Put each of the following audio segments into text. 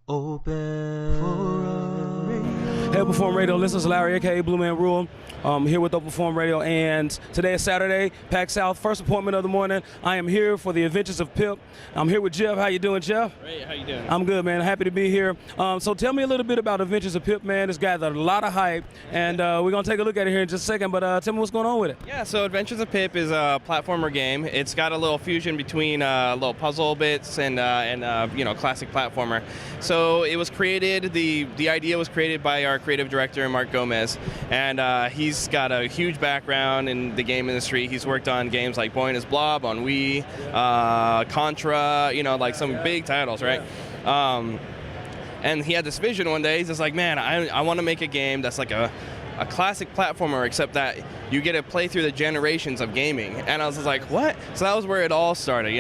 Open Forum Radio. Hey, Open Forum Radio, this is Larry, aka Blue Man Rule. Here with Open Forum Radio, and today is Saturday, PAX South, first appointment of the morning. I am here for the Adventures of Pip. I'm here with Jeff. How you doing, Jeff? Great. How you doing? I'm good, man. Happy to be here. So tell me a little bit about Adventures of Pip, man. It's gathered a lot of hype, and we're gonna take a look at it here in just a second. But tell me what's going on with it. Yeah. So Adventures of Pip is a platformer game. It's got a little fusion between little puzzle bits and classic platformer. So it was created. The idea was created by our creative director Mark Gomez, and he's got a huge background in the game industry. He's worked on games like Boy and His Blob on Wii, Contra, like some big titles, right? And he had this vision one day. He's just like, man, I want to make a game that's like a classic platformer, except that you get to play through the generations of gaming. And I was just like, what? So that was where it all started,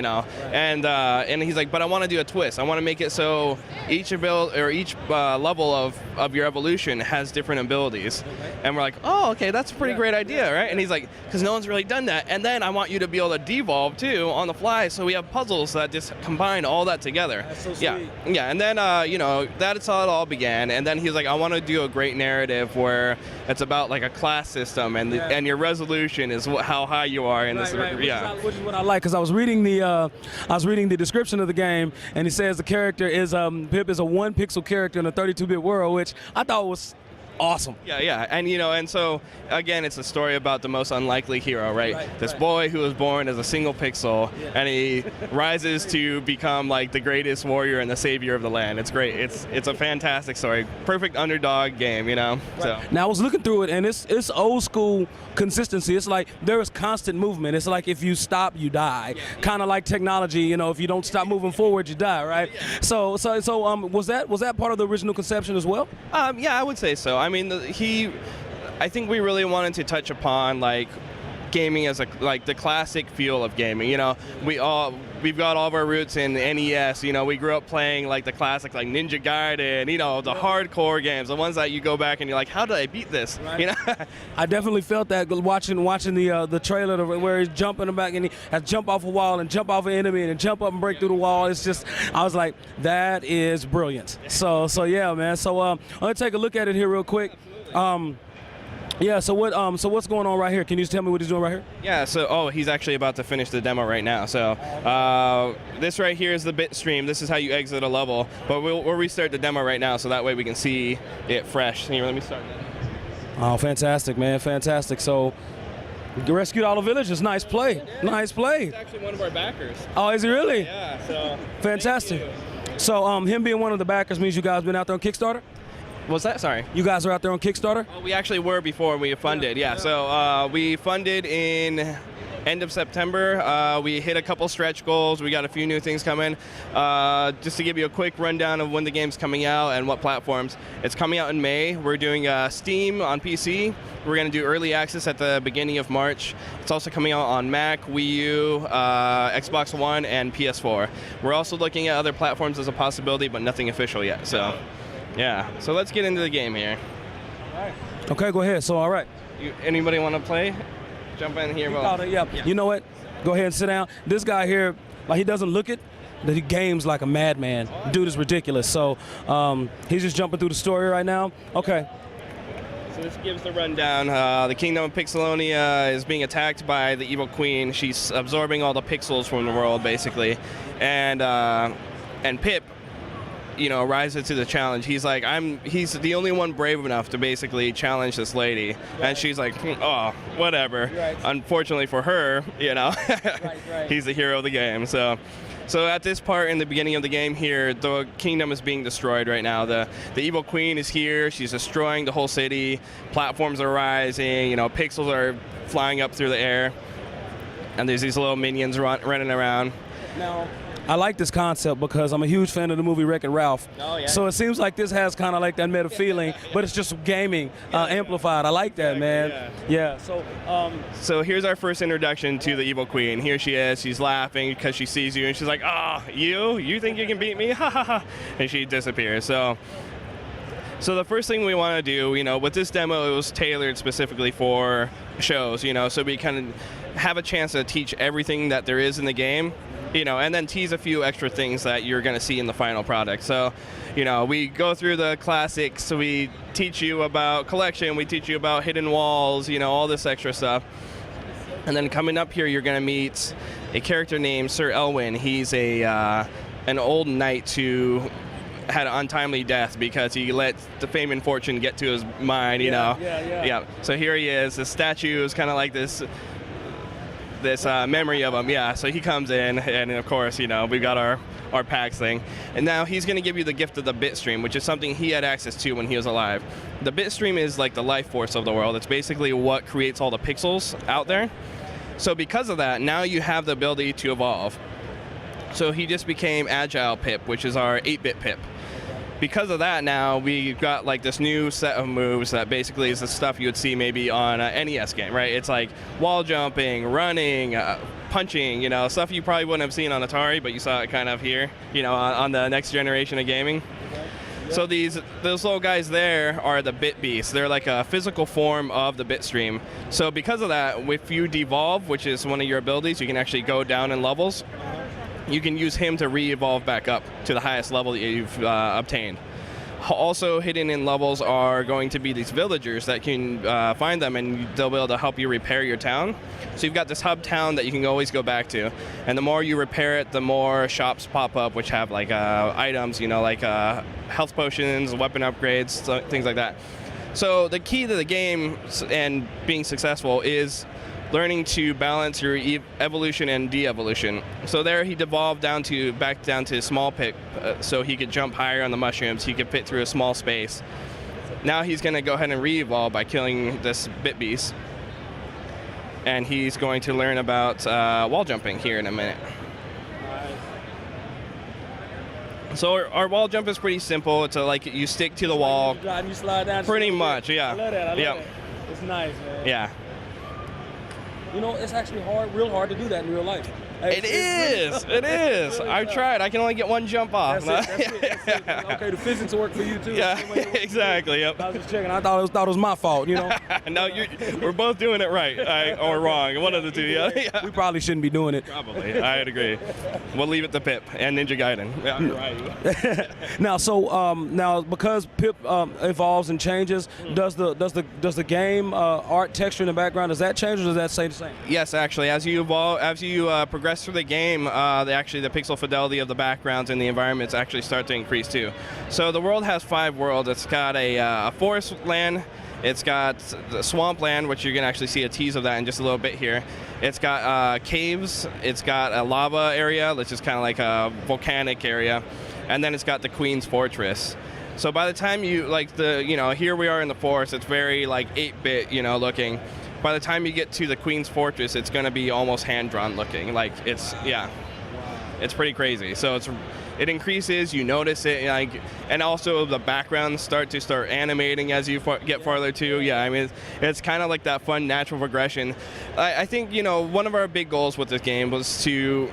And he's like, but I want to do a twist. I want to make it so each level of your evolution has different abilities. And we're like, oh, okay, that's a pretty great idea, right? And he's like, because no one's really done that. And then I want you to be able to devolve too on the fly. So we have puzzles that just combine all that together. That's so sweet. Yeah. And then that's how it all began. And then he's like, I want to do a great narrative where it's about like a class system, and your resolution is how high you are in this. Which is what I like, because I was reading the description of the game, and it says the character is Pip is a 1-pixel character in a 32-bit world, which I thought was awesome. Yeah, and so again, it's a story about the most unlikely hero, right? This boy who was born as a single pixel, and he rises to become like the greatest warrior and the savior of the land. It's great. It's a fantastic story. Perfect underdog game, So now I was looking through it, and it's old school consistency. It's like there is constant movement. It's like if you stop, you die. Kind of like technology. If you don't stop moving forward, you die, right? So was that part of the original conception as well? Yeah, I would say so. I mean, I think we really wanted to touch upon like gaming as the classic feel of gaming. We've got all of our roots in NES. We grew up playing like the classic like Ninja Gaiden, the hardcore games, the ones that you go back and you're like, how did I beat this? Right. I definitely felt that watching the trailer where he's jumping back and he has to jump off a wall and jump off an enemy and then jump up and break through the wall. It's just, I was like, that is brilliant. So yeah, man. So I'm gonna take a look at it here real quick. So what's going on right here? Can you just tell me what he's doing right here? Yeah, so he's actually about to finish the demo right now. So this right here is the bit stream. This is how you exit a level, but we'll restart the demo right now, so that way we can see it fresh. Here, let me start that. Oh, fantastic, man, fantastic. So you rescued all the villagers. Nice play. Nice play. He's actually one of our backers. Oh, is he really? Yeah, so fantastic. So him being one of the backers means you guys been out there on Kickstarter? What's that? Sorry. You guys are out there on Kickstarter? Oh, we actually were before we funded. Yeah. So we funded in end of September. We hit a couple stretch goals. We got a few new things coming. Just to give you a quick rundown of when the game's coming out and what platforms. It's coming out in May. We're doing Steam on PC. We're going to do early access at the beginning of March. It's also coming out on Mac, Wii U, Xbox One, and PS4. We're also looking at other platforms as a possibility, but nothing official yet. So. Yeah, so let's get into the game here. All right. Okay, go ahead. So, all right. Anybody want to play? Jump in here. Yeah. You know what? Go ahead and sit down. This guy here, like, he doesn't look it, but he games like a madman. Dude is ridiculous. So he's just jumping through the story right now. Okay. So this gives the rundown. The kingdom of Pixelonia is being attacked by the evil queen. She's absorbing all the pixels from the world, basically. And Pip, rises to the challenge. He's the only one brave enough to basically challenge this lady. Right. And she's like, oh, whatever. Right. Unfortunately for her, he's the hero of the game. So at this part in the beginning of the game here, the kingdom is being destroyed right now. The evil queen is here. She's destroying the whole city. Platforms are rising. Pixels are flying up through the air. And there's these little minions running around. Now, I like this concept because I'm a huge fan of the movie Wreck-It Ralph. Oh, yeah. So it seems like this has kind of like that meta feeling, but it's just gaming amplified. I like that, man. Yeah. So here's our first introduction to the evil queen. Here she is. She's laughing because she sees you, and she's like, "Ah, you think you can beat me? Ha ha ha!" And she disappears. So the first thing we want to do, with this demo, it was tailored specifically for shows, so we kind of have a chance to teach everything that there is in the game and then tease a few extra things that you're going to see in the final product. So, we go through the classics. We teach you about collection. We teach you about hidden walls, all this extra stuff. And then coming up here, you're going to meet a character named Sir Elwyn. He's an old knight who had an untimely death because he let the fame and fortune get to his mind, Yeah. So here he is. The statue is kind of like this memory of him. Yeah. So he comes in, and of course, we've got our PAX thing. And now he's going to give you the gift of the bit stream, which is something he had access to when he was alive. The bit stream is like the life force of the world. It's basically what creates all the pixels out there. So because of that, now you have the ability to evolve. So he just became Agile Pip, which is our 8-bit Pip. Because of that, now we've got like this new set of moves that basically is the stuff you would see maybe on an NES game, right? It's like wall jumping, running, punching, stuff you probably wouldn't have seen on Atari, but you saw it kind of here, on the next generation of gaming. So those little guys there are the bit beasts. They're like a physical form of the bit stream. So because of that, if you devolve, which is one of your abilities, you can actually go down in levels. You can use him to re-evolve back up to the highest level that you've obtained. Also hidden in levels are going to be these villagers that can find them, and they'll be able to help you repair your town. So you've got this hub town that you can always go back to, and the more you repair it, the more shops pop up which have like items, like health potions, weapon upgrades, things like that. So the key to the game and being successful is learning to balance your evolution and de-evolution. So there he devolved back down to small Pip, so he could jump higher on the mushrooms. He could fit through a small space. Now he's going to go ahead and re-evolve by killing this bit beast. And he's going to learn about wall jumping here in a minute. So our wall jump is pretty simple. It's like you stick to the wall. You slide down. Pretty much, yeah. I love that. It's nice, man. Yeah. It's actually real hard to do that in real life. It is. I've tried. I can only get one jump off. That's it. Okay, the physics work for you too. Yeah, exactly. Yep. I was just checking. I thought it was my fault. No, we're both doing it right or wrong. One of the two. Yeah. We probably shouldn't be doing it. Probably. I'd agree. We'll leave it to Pip and Ninja Gaiden. Yeah, you're right. Now, because Pip evolves and changes, does the game art texture in the background, does that change or does that stay the same? Yes, actually. As you evolve, as you progress through the game, the pixel fidelity of the backgrounds and the environments actually start to increase too. So the world has 5 worlds. It's got a forest land. It's got the swamp land, which you're going to actually see a tease of that in just a little bit here. It's got caves. It's got a lava area, which is kind of like a volcanic area. And then it's got the Queen's Fortress. So by the time here we are in the forest, it's very like 8-bit, looking. By the time you get to the Queen's Fortress, it's going to be almost hand-drawn looking. It's pretty crazy. So it increases, you notice it, and also the backgrounds start animating as you get farther too. Yeah, I mean, it's kind of like that fun natural progression. I think, one of our big goals with this game was to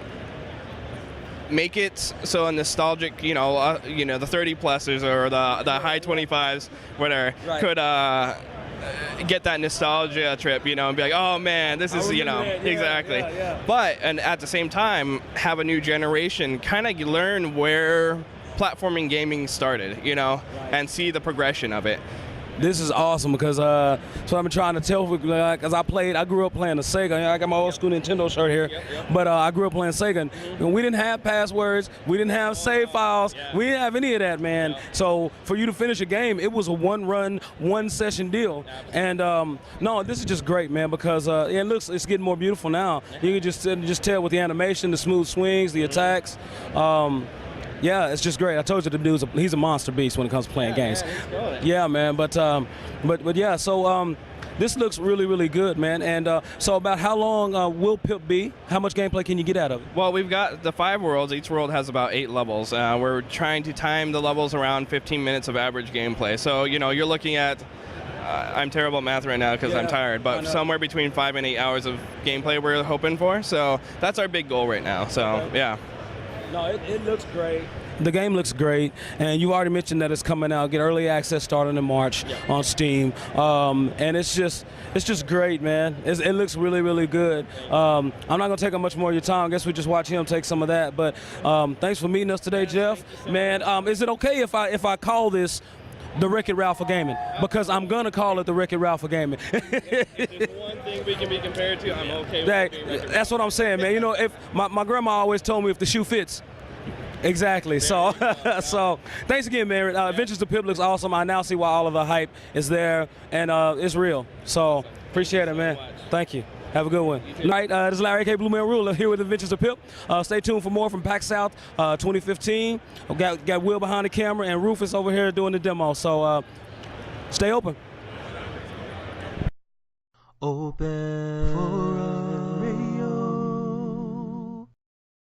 make it so a nostalgic, the 30-plussers or the high 25s, whatever, right, could get that nostalgia trip, and be like, oh man, this is, exactly. Yeah. But, and at the same time, have a new generation kind of learn where platforming gaming started, right, and see the progression of it. This is awesome because so I've been trying to tell, because I grew up playing the Sega. I got my old school Nintendo shirt here, but I grew up playing Sega. And we didn't have passwords, we didn't have save files, we didn't have any of that, man. So for you to finish a game, it was a one-run, one-session deal. And no, this is just great, man, because it's getting more beautiful now. You can just tell with the animation, the smooth swings, the attacks. Yeah, it's just great. I told you the dude's he's a monster beast when it comes to playing games. Yeah, man. But yeah. So this looks really, really good, man. And so about how long will Pip be? How much gameplay can you get out of it? Well, we've got the 5 worlds. Each world has about 8 levels. We're trying to time the levels around 15 minutes of average gameplay. So you're looking at. I'm terrible at math right now because I'm tired, but somewhere between 5 and 8 hours of gameplay we're hoping for. So that's our big goal right now. So yeah. No, it looks great. The game looks great, and you already mentioned that it's coming out. Get early access starting in March on Steam, and it's just great, man. It looks really, really good. I'm not gonna take up much more of your time. I guess we just watch him take some of that. But thanks for meeting us today, Jeff. Man, is it okay if I call this the Wreck-It Ralph for gaming? Because I'm gonna call it the Wreck-It Ralph for gaming. If there's one thing we can be compared to, I'm okay with it being Wreck-It That's what I'm saying, man. You know, if my grandma always told me if the shoe fits. Exactly. So, so thanks again, man. Adventures of Pip looks awesome. I now see why all of the hype is there, and it's real. So appreciate it, man. Thank you. Have a good one. All right, this is Larry, a.k.a. Blue Man Ruler, here with Adventures of Pip. Stay tuned for more from PAX South 2015. Got Will behind the camera, and Rufus over here doing the demo. So stay open. Open for us.